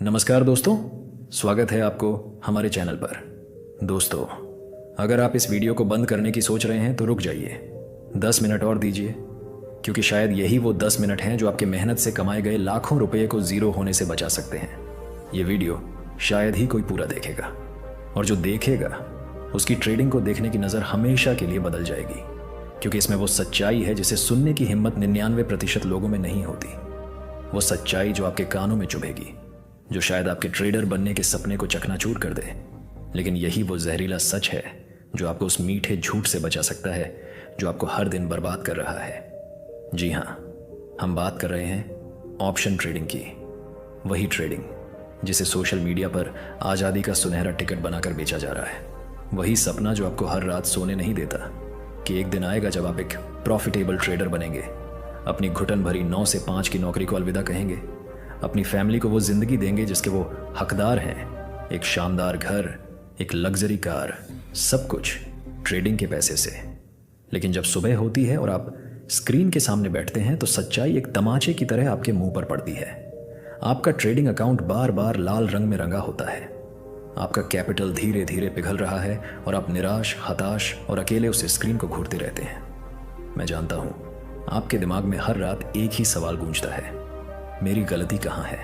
नमस्कार दोस्तों, स्वागत है आपको हमारे चैनल पर। दोस्तों, अगर आप इस वीडियो को बंद करने की सोच रहे हैं तो रुक जाइए, 10 मिनट और दीजिए, क्योंकि शायद यही वो 10 मिनट हैं जो आपके मेहनत से कमाए गए लाखों रुपए को ज़ीरो होने से बचा सकते हैं। ये वीडियो शायद ही कोई पूरा देखेगा, और जो देखेगा उसकी ट्रेडिंग को देखने की नज़र हमेशा के लिए बदल जाएगी, क्योंकि इसमें वो सच्चाई है जिसे सुनने की हिम्मत 99% लोगों में नहीं होती। वो सच्चाई जो आपके कानों में चुभेगी, जो शायद आपके ट्रेडर बनने के सपने को चकनाचूर कर दे। लेकिन यही वो जहरीला सच है जो आपको उस मीठे झूठ से बचा सकता है जो आपको हर दिन बर्बाद कर रहा है। जी हाँ, हम बात कर रहे हैं ऑप्शन ट्रेडिंग की। वही ट्रेडिंग जिसे सोशल मीडिया पर आज़ादी का सुनहरा टिकट बनाकर बेचा जा रहा है। वही सपना जो आपको हर रात सोने नहीं देता कि एक दिन आएगा जब आप एक प्रॉफिटेबल ट्रेडर बनेंगे, अपनी घुटन भरी 9 से 5 की नौकरी को अलविदा कहेंगे, अपनी फैमिली को वो जिंदगी देंगे जिसके वो हकदार हैं, एक शानदार घर, एक लग्जरी कार, सब कुछ ट्रेडिंग के पैसे से। लेकिन जब सुबह होती है और आप स्क्रीन के सामने बैठते हैं तो सच्चाई एक तमाचे की तरह आपके मुंह पर पड़ती है। आपका ट्रेडिंग अकाउंट बार बार लाल रंग में रंगा होता है, आपका कैपिटल धीरे धीरे पिघल रहा है और आप निराश, हताश और अकेले उस स्क्रीन को घूरते रहते हैं। मैं जानता हूं आपके दिमाग में हर रात एक ही सवाल गूंजता है, मेरी गलती कहाँ है?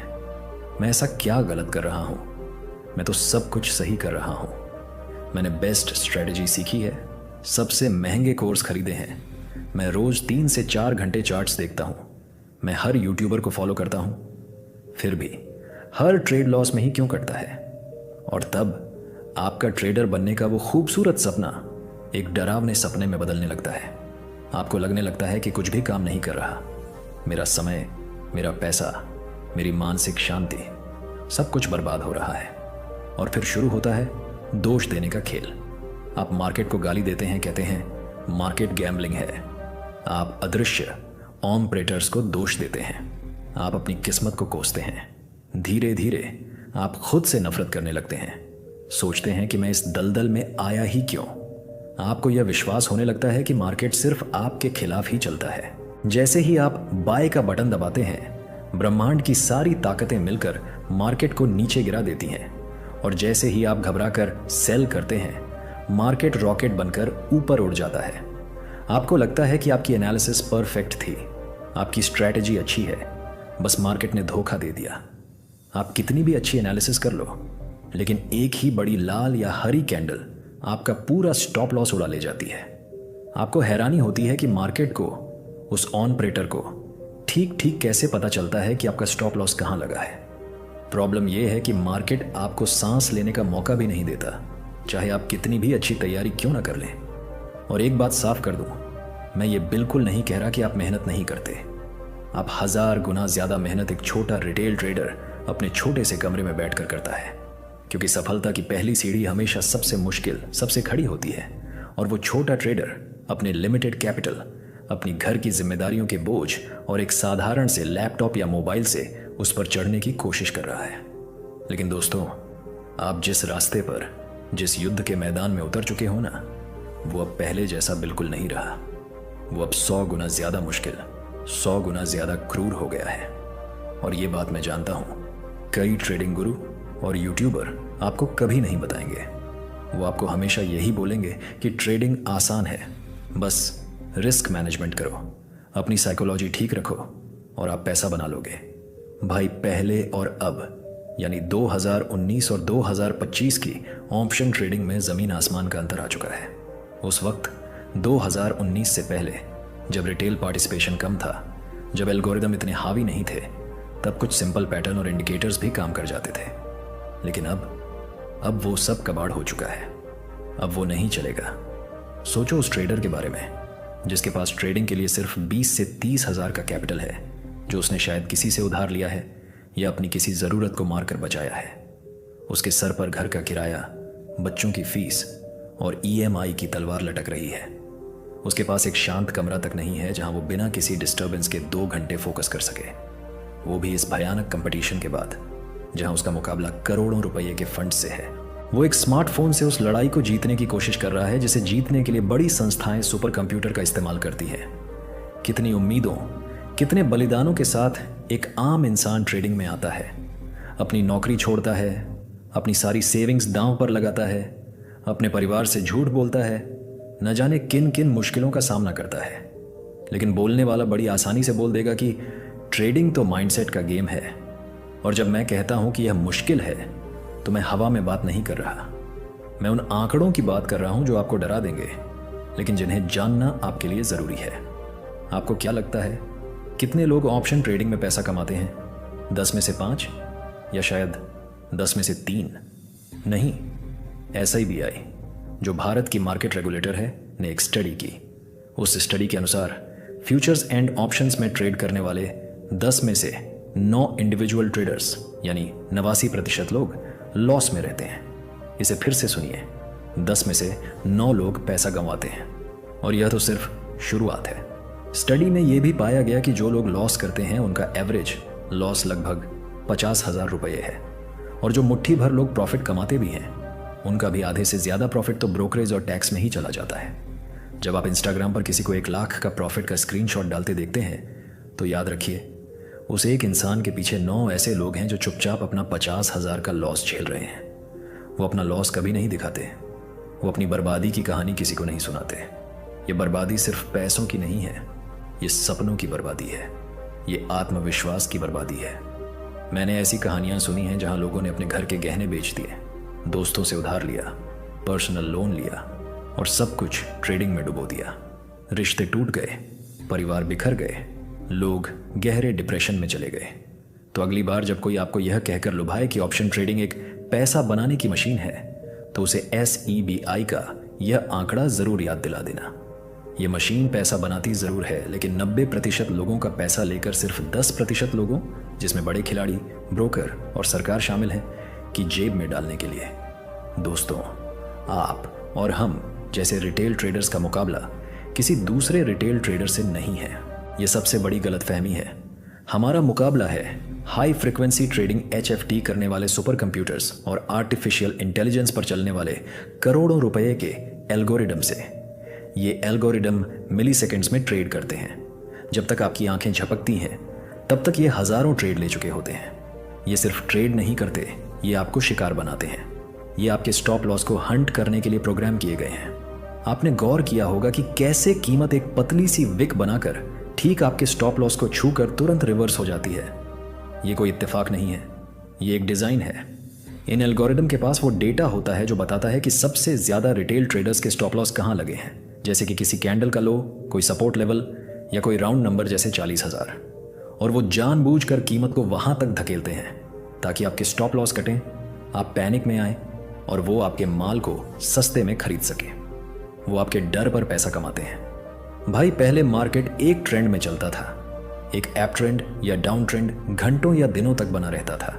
मैं ऐसा क्या गलत कर रहा हूँ? मैं तो सब कुछ सही कर रहा हूँ। मैंने बेस्ट स्ट्रेटजी सीखी है, सबसे महंगे कोर्स खरीदे हैं, मैं रोज 3 से 4 घंटे चार्ट्स देखता हूँ, मैं हर यूट्यूबर को फॉलो करता हूँ, फिर भी हर ट्रेड लॉस में ही क्यों कटता है? और तब आपका ट्रेडर बनने का वो खूबसूरत सपना एक डरावने सपने में बदलने लगता है। आपको लगने लगता है कि कुछ भी काम नहीं कर रहा, मेरा समय, मेरा पैसा, मेरी मानसिक शांति, सब कुछ बर्बाद हो रहा है। और फिर शुरू होता है दोष देने का खेल। आप मार्केट को गाली देते हैं, कहते हैं मार्केट गैम्बलिंग है। आप अदृश्य ऑपरेटर्स को दोष देते हैं, आप अपनी किस्मत को कोसते हैं। धीरे धीरे आप खुद से नफरत करने लगते हैं, सोचते हैं कि मैं इस दलदल में आया ही क्यों। आपको यह विश्वास होने लगता है कि मार्केट सिर्फ आपके खिलाफ ही चलता है। जैसे ही आप बाय का बटन दबाते हैं, ब्रह्मांड की सारी ताकतें मिलकर मार्केट को नीचे गिरा देती हैं, और जैसे ही आप घबराकर सेल करते हैं, मार्केट रॉकेट बनकर ऊपर उड़ जाता है। आपको लगता है कि आपकी एनालिसिस परफेक्ट थी, आपकी स्ट्रैटेजी अच्छी है, बस मार्केट ने धोखा दे दिया। आप कितनी भी अच्छी एनालिसिस कर लो, लेकिन एक ही बड़ी लाल या हरी कैंडल आपका पूरा स्टॉप लॉस उड़ा ले जाती है। आपको हैरानी होती है कि मार्केट को, उस ऑपरेटर को ठीक ठीक कैसे पता चलता है कि आपका स्टॉप लॉस कहां लगा है। प्रॉब्लम यह है कि मार्केट आपको सांस लेने का मौका भी नहीं देता, चाहे आप कितनी भी अच्छी तैयारी क्यों ना कर लें। और एक बात साफ कर दूं, मैं ये बिल्कुल नहीं कह रहा कि आप मेहनत नहीं करते। आप 1000 गुना ज्यादा मेहनत एक छोटा रिटेल ट्रेडर अपने छोटे से कमरे में बैठकर करता है, क्योंकि सफलता की पहली सीढ़ी हमेशा सबसे मुश्किल, सबसे खड़ी होती है। और वो छोटा ट्रेडर अपने लिमिटेड कैपिटल, अपनी घर की जिम्मेदारियों के बोझ और एक साधारण से लैपटॉप या मोबाइल से उस पर चढ़ने की कोशिश कर रहा है। लेकिन दोस्तों, आप जिस रास्ते पर, जिस युद्ध के मैदान में उतर चुके हो ना, वो अब पहले जैसा बिल्कुल नहीं रहा। वो अब 100 गुना ज्यादा मुश्किल, 100 गुना ज्यादा क्रूर हो गया है। और ये बात मैं जानता हूं, कई ट्रेडिंग गुरु और यूट्यूबर आपको कभी नहीं बताएंगे। वो आपको हमेशा यही बोलेंगे कि ट्रेडिंग आसान है, बस रिस्क मैनेजमेंट करो, अपनी साइकोलॉजी ठीक रखो और आप पैसा बना लोगे। भाई, पहले और अब, यानी 2019 और 2025 की ऑप्शन ट्रेडिंग में ज़मीन आसमान का अंतर आ चुका है। उस वक्त 2019 से पहले, जब रिटेल पार्टिसिपेशन कम था, जब एल्गोरिदम इतने हावी नहीं थे, तब कुछ सिंपल पैटर्न और इंडिकेटर्स भी काम कर जाते थे। लेकिन अब वो सब कबाड़ हो चुका है, अब वो नहीं चलेगा। सोचो उस ट्रेडर के बारे में जिसके पास ट्रेडिंग के लिए सिर्फ 20 से 30 हज़ार का कैपिटल है, जो उसने शायद किसी से उधार लिया है या अपनी किसी ज़रूरत को मारकर बचाया है। उसके सर पर घर का किराया, बच्चों की फीस और EMI की तलवार लटक रही है। उसके पास एक शांत कमरा तक नहीं है जहां वो बिना किसी डिस्टर्बेंस के 2 घंटे फोकस कर सके, वो भी इस भयानक कंपटीशन के बाद जहां उसका मुकाबला करोड़ों रुपये के फंड से है। वो एक स्मार्टफोन से उस लड़ाई को जीतने की कोशिश कर रहा है जिसे जीतने के लिए बड़ी संस्थाएं सुपर कंप्यूटर का इस्तेमाल करती है। कितनी उम्मीदों, कितने बलिदानों के साथ एक आम इंसान ट्रेडिंग में आता है। अपनी नौकरी छोड़ता है, अपनी सारी सेविंग्स दांव पर लगाता है, अपने परिवार से झूठ बोलता है, न जाने किन किन मुश्किलों का सामना करता है। लेकिन बोलने वाला बड़ी आसानी से बोल देगा कि ट्रेडिंग तो माइंडसेट का गेम है। और जब मैं कहता हूं कि यह मुश्किल है तो मैं हवा में बात नहीं कर रहा। मैं उन आंकड़ों की बात कर रहा हूं जो आपको डरा देंगे, लेकिन जिन्हें जानना आपके लिए ज़रूरी है। आपको क्या लगता है कितने लोग ऑप्शन ट्रेडिंग में पैसा कमाते हैं? 10 में से 5 या शायद 10 में से 3? नहीं, SIBI जो भारत की मार्केट रेगुलेटर है ने एक स्टडी की। उस स्टडी के अनुसार फ्यूचर्स एंड ऑप्शंस में ट्रेड करने वाले 10 में से 9 इंडिविजुअल ट्रेडर्स यानी 89% लोग लॉस में रहते हैं। इसे फिर से सुनिए, 10 में से 9 लोग पैसा गंवाते हैं। और यह तो सिर्फ शुरुआत है। स्टडी में यह भी पाया गया कि जो लोग लॉस करते हैं उनका एवरेज लॉस लगभग 50,000 रुपये है। और जो मुट्ठी भर लोग प्रॉफिट कमाते भी हैं उनका भी आधे से ज़्यादा प्रॉफिट तो ब्रोकरेज और टैक्स में ही चला जाता है। जब आप इंस्टाग्राम पर किसी को 1 लाख का प्रॉफिट का स्क्रीनशॉट डालते देखते हैं तो याद रखिए उस एक इंसान के पीछे 9 ऐसे लोग हैं जो चुपचाप अपना 50,000 का लॉस झेल रहे हैं। वो अपना लॉस कभी नहीं दिखाते, वो अपनी बर्बादी की कहानी किसी को नहीं सुनाते। ये बर्बादी सिर्फ पैसों की नहीं है, ये सपनों की बर्बादी है, ये आत्मविश्वास की बर्बादी है। मैंने ऐसी कहानियां सुनी हैं जहां लोगों ने अपने घर के गहने बेच दिए, दोस्तों से उधार लिया, पर्सनल लोन लिया और सब कुछ ट्रेडिंग में डुबो दिया। रिश्ते टूट गए, परिवार बिखर गए, लोग गहरे डिप्रेशन में चले गए। तो अगली बार जब कोई आपको यह कहकर लुभाए कि ऑप्शन ट्रेडिंग एक पैसा बनाने की मशीन है तो उसे SEBI का यह आंकड़ा ज़रूर याद दिला देना। ये मशीन पैसा बनाती ज़रूर है, लेकिन 90% लोगों का पैसा लेकर सिर्फ 10% लोगों, जिसमें बड़े खिलाड़ी, ब्रोकर और सरकार शामिल हैं, की जेब में डालने के लिए। दोस्तों, आप और हम जैसे रिटेल ट्रेडर्स का मुकाबला किसी दूसरे रिटेल ट्रेडर से नहीं है। ये सबसे बड़ी गलतफहमी है। हमारा मुकाबला है हाई फ्रीक्वेंसी ट्रेडिंग HFT करने वाले सुपर कंप्यूटर्स और आर्टिफिशियल इंटेलिजेंस पर चलने वाले करोड़ों रुपए के एल्गोरिदम से। ये एल्गोरिदम मिली सेकेंड्स में ट्रेड करते हैं। जब तक आपकी आंखें झपकती हैं तब तक ये हज़ारों ट्रेड ले चुके होते हैं। ये सिर्फ ट्रेड नहीं करते, ये आपको शिकार बनाते हैं। ये आपके स्टॉप लॉस को हंट करने के लिए प्रोग्राम किए गए हैं। आपने गौर किया होगा कि कैसे कीमत एक पतली सी विक बनाकर ठीक आपके स्टॉप लॉस को छूकर तुरंत रिवर्स हो जाती है। ये कोई इत्तेफाक नहीं है, ये एक डिज़ाइन है। इन एल्गोरिदम के पास वो डेटा होता है जो बताता है कि सबसे ज़्यादा रिटेल ट्रेडर्स के स्टॉप लॉस कहाँ लगे हैं, जैसे कि किसी कैंडल का लो, कोई सपोर्ट लेवल या कोई राउंड नंबर जैसे 40,000। और वो जानबूझकर कीमत को वहाँ तक धकेलते हैं ताकि आपके स्टॉप लॉस कटें, आप पैनिक में आए और वो आपके माल को सस्ते में खरीद सके। वो आपके डर पर पैसा कमाते हैं। भाई, पहले मार्केट एक ट्रेंड में चलता था। एक अप ट्रेंड या डाउन ट्रेंड घंटों या दिनों तक बना रहता था।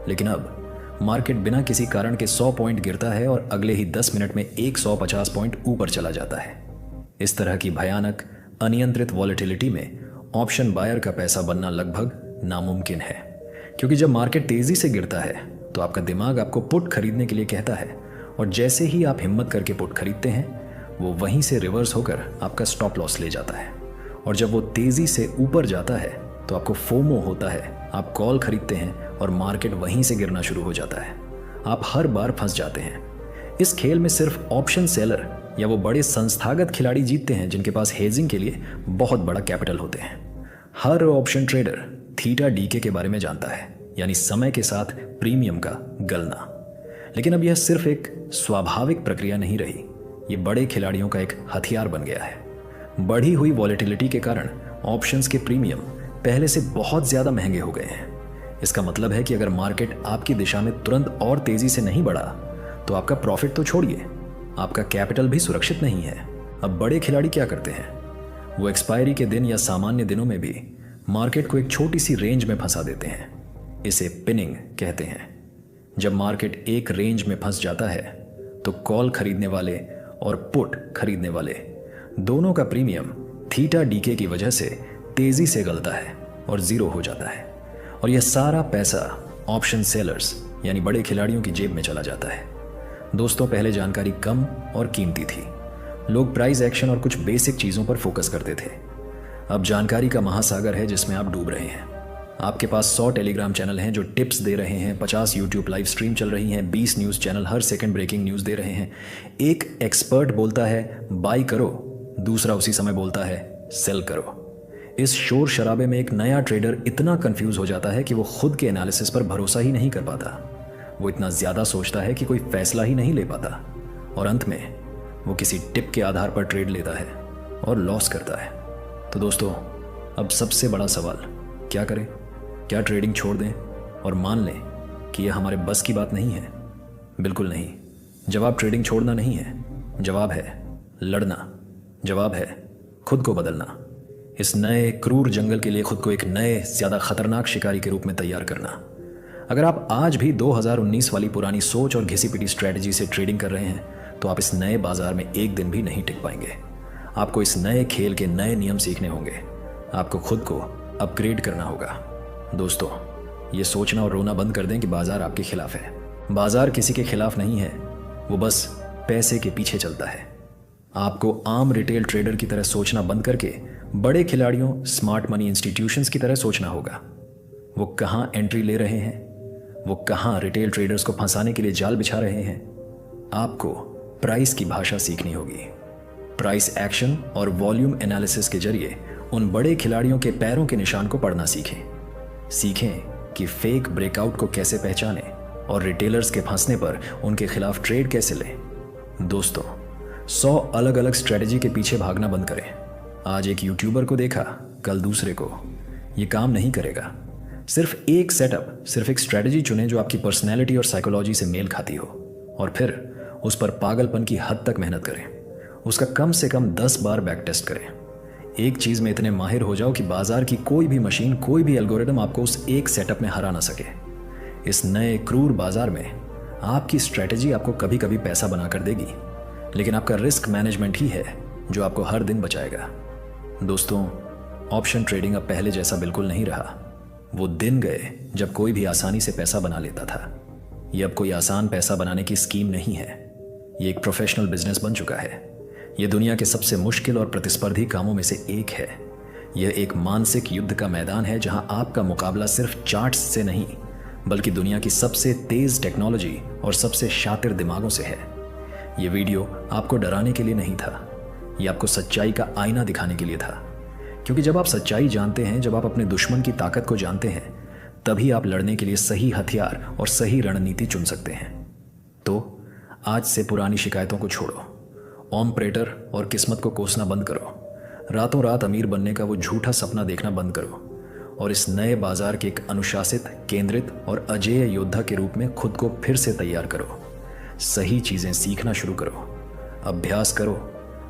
लेकिन अब मार्केट बिना किसी कारण के 100 पॉइंट गिरता है और अगले ही 10 मिनट में 150 पॉइंट ऊपर चला जाता है। इस तरह की भयानक अनियंत्रित वॉलेटिलिटी में ऑप्शन बायर का पैसा बनना लगभग नामुमकिन है, क्योंकि जब मार्केट तेजी से गिरता है तो आपका दिमाग आपको पुट खरीदने के लिए कहता है, और जैसे ही आप हिम्मत करके पुट खरीदते हैं वो वहीं से रिवर्स होकर आपका स्टॉप लॉस ले जाता है। और जब वो तेजी से ऊपर जाता है तो आपको फोमो होता है, आप कॉल खरीदते हैं और मार्केट वहीं से गिरना शुरू हो जाता है। आप हर बार फंस जाते हैं। इस खेल में सिर्फ ऑप्शन सेलर या वो बड़े संस्थागत खिलाड़ी जीतते हैं जिनके पास हेजिंग के लिए बहुत बड़ा कैपिटल होते हैं। हर ऑप्शन ट्रेडर थीटा डीके के बारे में जानता है, यानी समय के साथ प्रीमियम का गलना। लेकिन अब यह सिर्फ एक स्वाभाविक प्रक्रिया नहीं रही, ये बड़े खिलाड़ियों का एक हथियार बन गया है। बढ़ी हुई वॉलेटिलिटी के कारण ऑप्शंस के प्रीमियम पहले से बहुत ज़्यादा महंगे हो गए हैं। इसका मतलब है कि अगर मार्केट आपकी दिशा में तुरंत और तेज़ी से नहीं बढ़ा तो आपका प्रॉफिट तो छोड़िए, आपका कैपिटल भी सुरक्षित नहीं है। अब बड़े खिलाड़ी क्या करते हैं? वो एक्सपायरी के दिन या सामान्य दिनों में भी मार्केट को एक छोटी सी रेंज में फंसा देते हैं। इसे पिनिंग कहते हैं। जब मार्केट एक रेंज में फंस जाता है तो कॉल खरीदने वाले और पुट खरीदने वाले दोनों का प्रीमियम थीटा डीके की वजह से तेजी से गलता है और ज़ीरो हो जाता है, और यह सारा पैसा ऑप्शन सेलर्स यानी बड़े खिलाड़ियों की जेब में चला जाता है। दोस्तों, पहले जानकारी कम और कीमती थी। लोग प्राइस एक्शन और कुछ बेसिक चीज़ों पर फोकस करते थे। अब जानकारी का महासागर है जिसमें आप डूब रहे हैं। आपके पास 100 टेलीग्राम चैनल हैं जो टिप्स दे रहे हैं, 50 यूट्यूब लाइव स्ट्रीम चल रही हैं, 20 न्यूज़ चैनल हर सेकंड ब्रेकिंग न्यूज़ दे रहे हैं। एक एक्सपर्ट बोलता है बाई करो, दूसरा उसी समय बोलता है सेल करो। इस शोर शराबे में एक नया ट्रेडर इतना कंफ्यूज हो जाता है कि वो खुद के एनालिसिस पर भरोसा ही नहीं कर पाता। वो इतना ज़्यादा सोचता है कि कोई फैसला ही नहीं ले पाता और अंत में वो किसी टिप के आधार पर ट्रेड लेता है और लॉस करता है। तो दोस्तों, अब सबसे बड़ा सवाल, क्या करें? क्या ट्रेडिंग छोड़ दें और मान लें कि यह हमारे बस की बात नहीं है? बिल्कुल नहीं। जवाब ट्रेडिंग छोड़ना नहीं है, जवाब है लड़ना, जवाब है खुद को बदलना। इस नए क्रूर जंगल के लिए खुद को एक नए ज़्यादा खतरनाक शिकारी के रूप में तैयार करना। अगर आप आज भी 2019 वाली पुरानी सोच और घिसी पिटी स्ट्रैटेजी से ट्रेडिंग कर रहे हैं तो आप इस नए बाजार में एक दिन भी नहीं टिक पाएंगे। आपको इस नए खेल के नए नियम सीखने होंगे, आपको खुद को अपग्रेड करना होगा। दोस्तों, ये सोचना और रोना बंद कर दें कि बाजार आपके खिलाफ है। बाजार किसी के खिलाफ नहीं है, वो बस पैसे के पीछे चलता है। आपको आम रिटेल ट्रेडर की तरह सोचना बंद करके बड़े खिलाड़ियों, स्मार्ट मनी इंस्टीट्यूशंस की तरह सोचना होगा। वो कहाँ एंट्री ले रहे हैं, वो कहाँ रिटेल ट्रेडर्स को फंसाने के लिए जाल बिछा रहे हैं। आपको प्राइस की भाषा सीखनी होगी। प्राइस एक्शन और वॉल्यूम एनालिसिस के जरिए उन बड़े खिलाड़ियों के पैरों के निशान को पढ़ना सीखें कि फेक ब्रेकआउट को कैसे पहचानें और रिटेलर्स के फंसने पर उनके खिलाफ ट्रेड कैसे लें। दोस्तों, 100 अलग अलग स्ट्रेटजी के पीछे भागना बंद करें। आज एक यूट्यूबर को देखा, कल दूसरे को। ये काम नहीं करेगा। सिर्फ एक सेटअप, सिर्फ एक स्ट्रेटजी चुनें जो आपकी पर्सनैलिटी और साइकोलॉजी से मेल खाती हो और फिर उस पर पागलपन की हद तक मेहनत करें। उसका कम से कम 10 बार बैक टेस्ट करें। एक चीज़ में इतने माहिर हो जाओ कि बाजार की कोई भी मशीन, कोई भी एल्गोरिदम आपको उस एक सेटअप में हरा ना सके। इस नए क्रूर बाजार में आपकी स्ट्रेटजी आपको कभी कभी पैसा बनाकर देगी, लेकिन आपका रिस्क मैनेजमेंट ही है जो आपको हर दिन बचाएगा। दोस्तों, ऑप्शन ट्रेडिंग अब पहले जैसा बिल्कुल नहीं रहा। वो दिन गए जब कोई भी आसानी से पैसा बना लेता था। ये अब कोई आसान पैसा बनाने की स्कीम नहीं है, ये एक प्रोफेशनल बिजनेस बन चुका है। ये दुनिया के सबसे मुश्किल और प्रतिस्पर्धी कामों में से एक है। यह एक मानसिक युद्ध का मैदान है जहां आपका मुकाबला सिर्फ चार्ट्स से नहीं, बल्कि दुनिया की सबसे तेज टेक्नोलॉजी और सबसे शातिर दिमागों से है। यह वीडियो आपको डराने के लिए नहीं था, यह आपको सच्चाई का आईना दिखाने के लिए था। क्योंकि जब आप सच्चाई जानते हैं, जब आप अपने दुश्मन की ताकत को जानते हैं, तभी आप लड़ने के लिए सही हथियार और सही रणनीति चुन सकते हैं। तो आज से पुरानी शिकायतों को छोड़ो, ऑपरेटर और किस्मत को कोसना बंद करो, रातों रात अमीर बनने का वो झूठा सपना देखना बंद करो और इस नए बाजार के एक अनुशासित, केंद्रित और अजेय योद्धा के रूप में खुद को फिर से तैयार करो। सही चीज़ें सीखना शुरू करो, अभ्यास करो,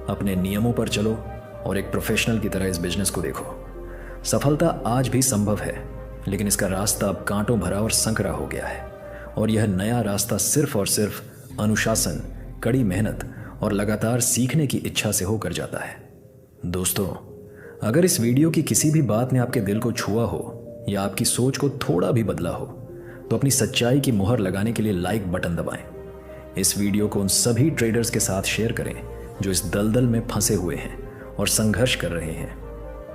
अपने नियमों पर चलो और एक प्रोफेशनल की तरह इस बिजनेस को देखो। सफलता आज भी संभव है, लेकिन इसका रास्ता अब कांटों भरा और संकरा हो गया है और यह नया रास्ता सिर्फ और सिर्फ अनुशासन, कड़ी मेहनत और लगातार सीखने की इच्छा से होकर जाता है। दोस्तों, अगर इस वीडियो की किसी भी बात ने आपके दिल को छुआ हो या आपकी सोच को थोड़ा भी बदला हो, तो अपनी सच्चाई की मुहर लगाने के लिए लाइक बटन दबाएं। इस वीडियो को उन सभी ट्रेडर्स के साथ शेयर करें जो इस दलदल में फंसे हुए हैं और संघर्ष कर रहे हैं।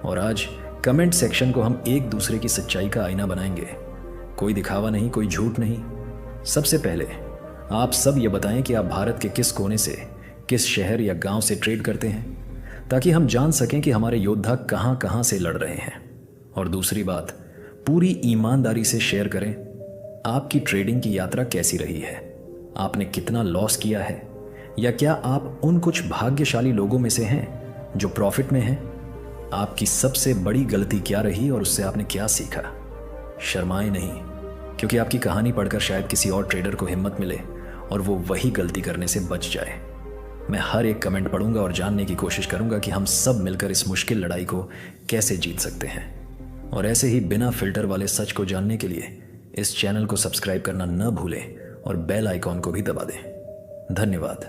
और आज कमेंट सेक्शन को हम एक दूसरे की सच्चाई का आईना बनाएंगे। कोई दिखावा नहीं, कोई झूठ नहीं। सबसे पहले आप सब ये बताएं कि आप भारत के किस कोने से, किस शहर या गांव से ट्रेड करते हैं, ताकि हम जान सकें कि हमारे योद्धा कहां कहां से लड़ रहे हैं। और दूसरी बात, पूरी ईमानदारी से शेयर करें आपकी ट्रेडिंग की यात्रा कैसी रही है, आपने कितना लॉस किया है, या क्या आप उन कुछ भाग्यशाली लोगों में से हैं जो प्रॉफिट में हैं। आपकी सबसे बड़ी गलती क्या रही और उससे आपने क्या सीखा। शर्माएं नहीं, क्योंकि आपकी कहानी पढ़कर शायद किसी और ट्रेडर को हिम्मत मिले और वो वही गलती करने से बच जाए। मैं हर एक कमेंट पढ़ूंगा और जानने की कोशिश करूंगा कि हम सब मिलकर इस मुश्किल लड़ाई को कैसे जीत सकते हैं। और ऐसे ही बिना फिल्टर वाले सच को जानने के लिए इस चैनल को सब्सक्राइब करना न भूलें और बेल आइकॉन को भी दबा दें। धन्यवाद।